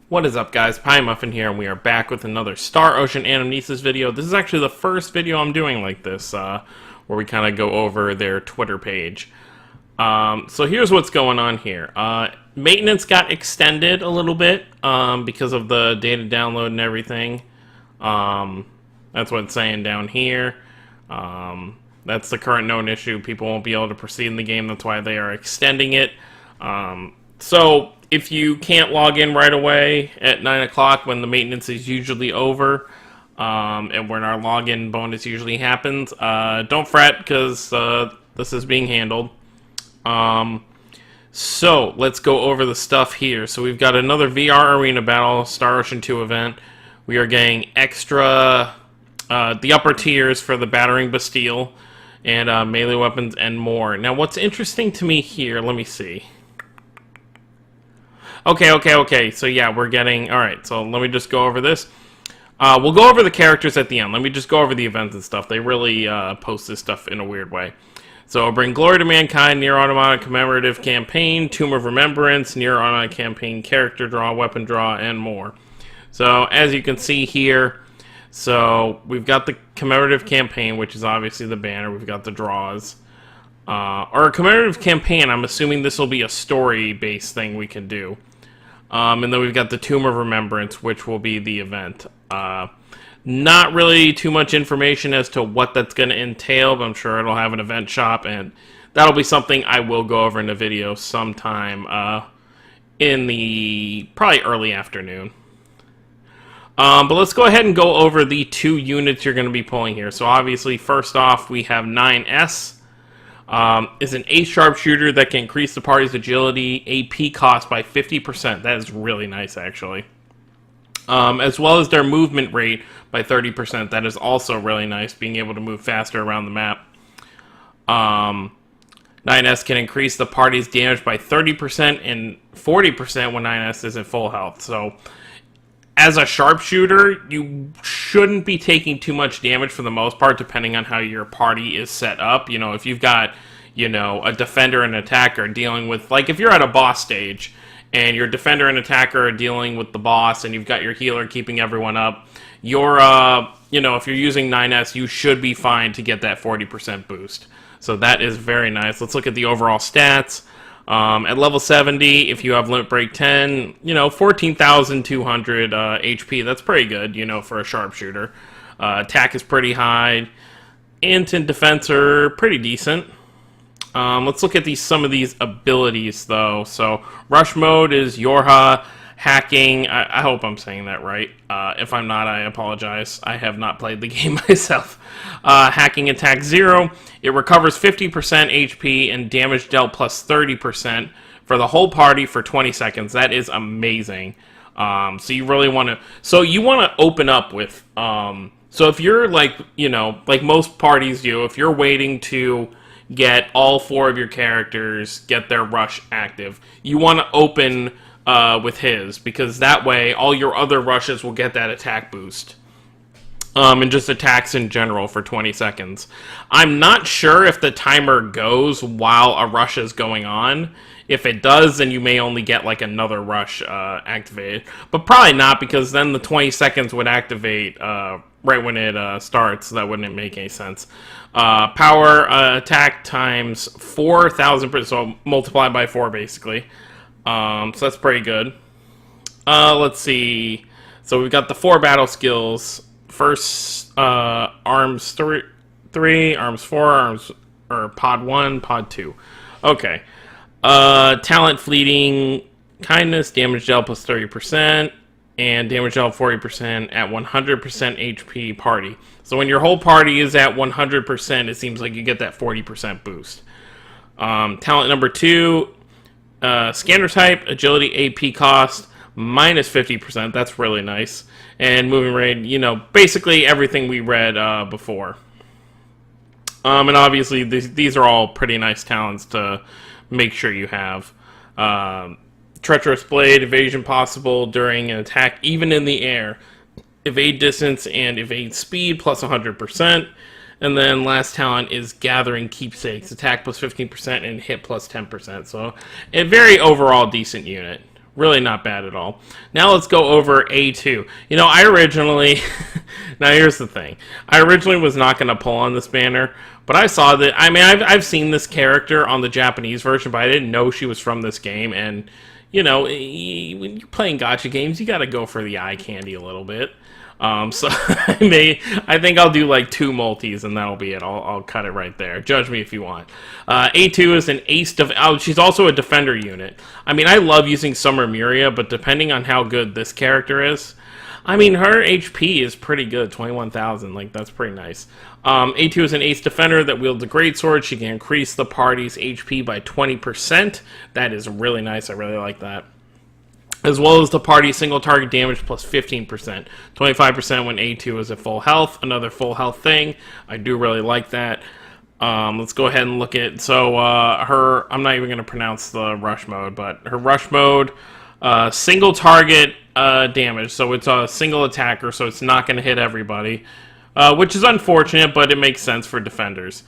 What is up, guys? Pie Muffin here, and we are back with another Star Ocean Anamnesis video. This is actually the first video I'm doing like this, where we kind of go over their Twitter page. So here's what's going on here. Maintenance got extended a little bit because of the data download and everything. That's what it's saying down here. That's the current known issue. People won't be able to proceed in the game. That's why they are extending it. So if you can't log in right away at 9 o'clock when the maintenance is usually over, and when our login bonus usually happens, don't fret, because this is being handled. So let's go over the stuff here. So we've got another VR Arena Battle Star Ocean 2 event. We are getting extra, the upper tiers for the Battering Bastille, and melee weapons and more. Now what's interesting to me here, let me see. Okay. So yeah, we're getting... Alright, so let me just go over this. We'll go over the characters at the end. Let me just go over the events and stuff. They really post this stuff in a weird way. So, bring glory to mankind, Nier Automata commemorative campaign, Tomb of Remembrance, Nier Automata campaign, character draw, weapon draw, and more. So, as you can see here, so we've got the commemorative campaign, which is obviously the banner. We've got the draws. Or a commemorative campaign, I'm assuming this will be a story-based thing we can do. And then we've got the Tomb of Remembrance, which will be the event. Not really too much information as to what that's going to entail, but I'm sure it'll have an event shop, and that'll be something I will go over in a video sometime in the probably early afternoon. But let's go ahead and go over the two units you're going to be pulling here. So obviously, first off, we have 9S. Is an ace sharpshooter that can increase the party's agility AP cost by 50%. That is really nice, actually. As well as their movement rate by 30%. That is also really nice, being able to move faster around the map. 9S can increase the party's damage by 30% and 40% when 9S is at full health. So, as a sharpshooter, you shouldn't be taking too much damage for the most part, depending on how your party is set up. You know, if you've got, you know, a defender and attacker dealing with, like, if you're at a boss stage, and your defender and attacker are dealing with the boss, and you've got your healer keeping everyone up, you're, you know, if you're using 9S, you should be fine to get that 40% boost. So that is very nice. Let's look at the overall stats. At level 70, if you have Limit Break 10, you know, 14,200 HP. That's pretty good, you know, for a sharpshooter. Attack is pretty high. Int and defense are pretty decent. Let's look at some of these abilities, though. So, Rush Mode is Yorha. Hacking, I hope I'm saying that right. If I'm not, I apologize. I have not played the game myself. Hacking attack 0. It recovers 50% HP and damage dealt plus 30% for the whole party for 20 seconds. That is amazing. So you really want to... So you want to open up with... so if you're like, you know, like most parties do, if you're waiting to get all 4 of your characters, get their rush active, you want to open... with his, because that way all your other rushes will get that attack boost. And just attacks in general for 20 seconds. I'm not sure if the timer goes while a rush is going on. If it does, then you may only get like another rush activated. But probably not, because then the 20 seconds would activate right when it starts. That wouldn't make any sense. Power attack times 4,000%, so multiplied by 4 basically. So that's pretty good. Let's see. So we've got the 4 battle skills. First, arms 3, arms 4, arms, or pod 1, pod 2. Okay. Talent fleeting, kindness, damage dealt plus 30%, and damage dealt 40% at 100% HP party. So when your whole party is at 100%, it seems like you get that 40% boost. Talent number 2. Scanner type, agility AP cost, minus 50%. That's really nice. And moving rate, you know, basically everything we read before. And obviously, these are all pretty nice talents to make sure you have. Treacherous Blade, evasion possible during an attack, even in the air. Evade distance and evade speed, plus 100%. And then last talent is Gathering Keepsakes. Attack plus 15% and hit plus 10%. So a very overall decent unit. Really not bad at all. Now let's go over A2. You know, I originally... now here's the thing. I originally was not going to pull on this banner, but I saw that... I mean, I've seen this character on the Japanese version, but I didn't know she was from this game, and... You know, when you're playing gacha games, you gotta go for the eye candy a little bit. So I think I'll do like 2 multis, and that'll be it. I'll cut it right there. Judge me if you want. A2 is an ace. She's also a defender unit. I mean, I love using Summer Miria, but depending on how good this character is, I mean, her HP is pretty good, 21,000. Like, that's pretty nice. A2 is an ace defender that wields a greatsword. She can increase the party's HP by 20%. That is really nice. I really like that. As well as the party's single target damage plus 15%. 25% when A2 is at full health. Another full health thing. I do really like that. Let's go ahead and look at... So, I'm not even going to pronounce the rush mode, but her rush mode... single target damage, so it's a single attacker, so it's not going to hit everybody, which is unfortunate, but it makes sense for defenders.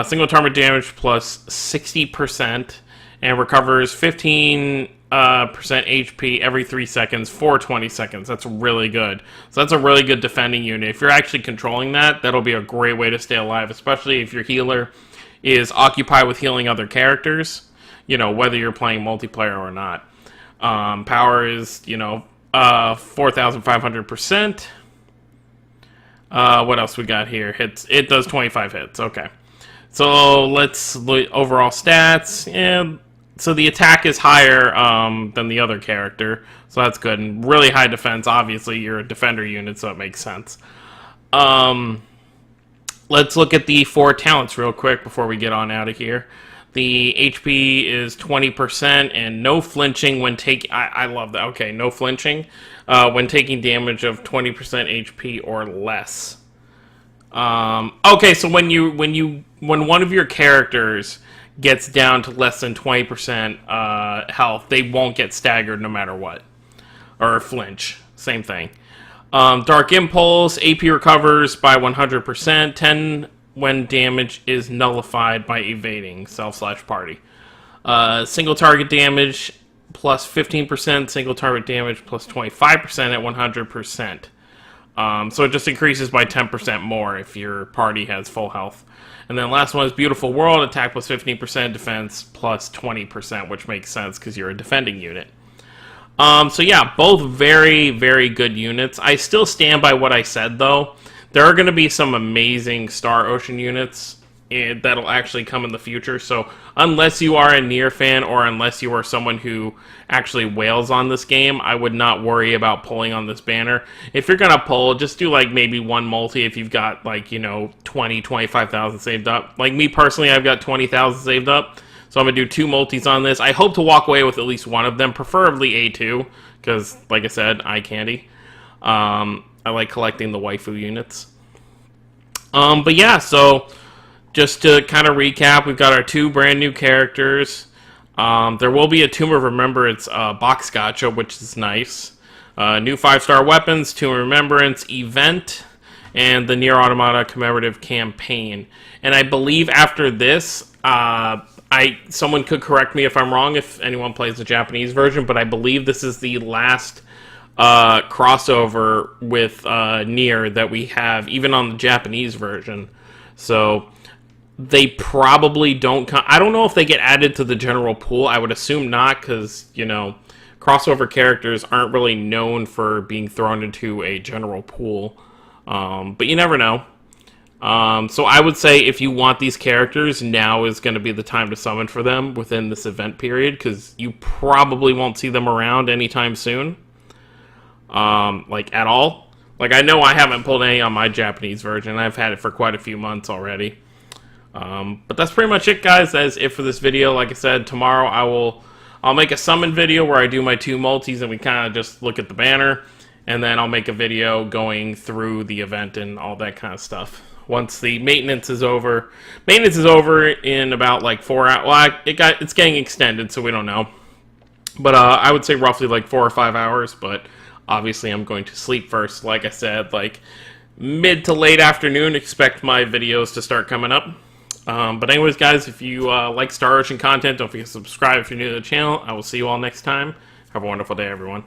Single target damage plus 60%, and recovers 15% HP every 3 seconds for 20 seconds. That's really good. So that's a really good defending unit. If you're actually controlling that, that'll be a great way to stay alive, especially if your healer is occupied with healing other characters, you know, whether you're playing multiplayer or not. Power is, you know, 4,500%. What else we got here? Hits. It does 25 hits. Okay. So let's look overall stats. And so the attack is higher than the other character, so that's good. And really high defense. Obviously, you're a defender unit, so it makes sense. Let's look at the 4 talents real quick before we get on out of here. The HP is 20% and no flinching when taking... I love that. Okay, no flinching when taking damage of 20% HP or less. Okay, so when one of your characters gets down to less than 20% health, they won't get staggered no matter what. Or flinch. Same thing. Dark Impulse, AP recovers by 100%, 10 when damage is nullified by evading self/party. Single target damage plus 15%, single target damage plus 25% at 100%. So it just increases by 10% more if your party has full health. And then last one is Beautiful World, attack plus 15%, defense plus 20%, which makes sense because you're a defending unit. So yeah, both very, very good units. I still stand by what I said, though. There are going to be some amazing Star Ocean units that'll actually come in the future. So unless you are a Nier fan or unless you are someone who actually wails on this game, I would not worry about pulling on this banner. If you're going to pull, just do like maybe 1 multi if you've got like, you know, 20, 25,000 saved up. Like me personally, I've got 20,000 saved up. So I'm going to do 2 multis on this. I hope to walk away with at least one of them, preferably A2, because like I said, eye candy. I like collecting the waifu units. But yeah, so just to kind of recap, we've got our 2 brand new characters. There will be a Tomb of Remembrance box gacha, which is nice. New 5-star weapons, Tomb of Remembrance event, and the Nier Automata commemorative campaign. And I believe after this, someone could correct me if I'm wrong, if anyone plays the Japanese version, but I believe this is the last crossover with Nier that we have, even on the Japanese version. So they probably don't I don't know if they get added to the general pool. I would assume not, because, you know, crossover characters aren't really known for being thrown into a general pool. But you never know. So I would say if you want these characters, now is going to be the time to summon for them within this event period, because you probably won't see them around anytime soon. Like, at all. Like, I know I haven't pulled any on my Japanese version. I've had it for quite a few months already. But that's pretty much it, guys. That is it for this video. Like I said, tomorrow I'll make a summon video where I do my 2 multis and we kind of just look at the banner. And then I'll make a video going through the event and all that kind of stuff. Once the maintenance is over. Maintenance is over in about like 4 hours. Well, it's getting extended, so we don't know. But I would say roughly like 4 or 5 hours, but obviously I'm going to sleep first. Like I said, like mid to late afternoon, expect my videos to start coming up. But anyways, guys, if you like Star Ocean content, don't forget to subscribe if you're new to the channel. I will see you all next time. Have a wonderful day, everyone.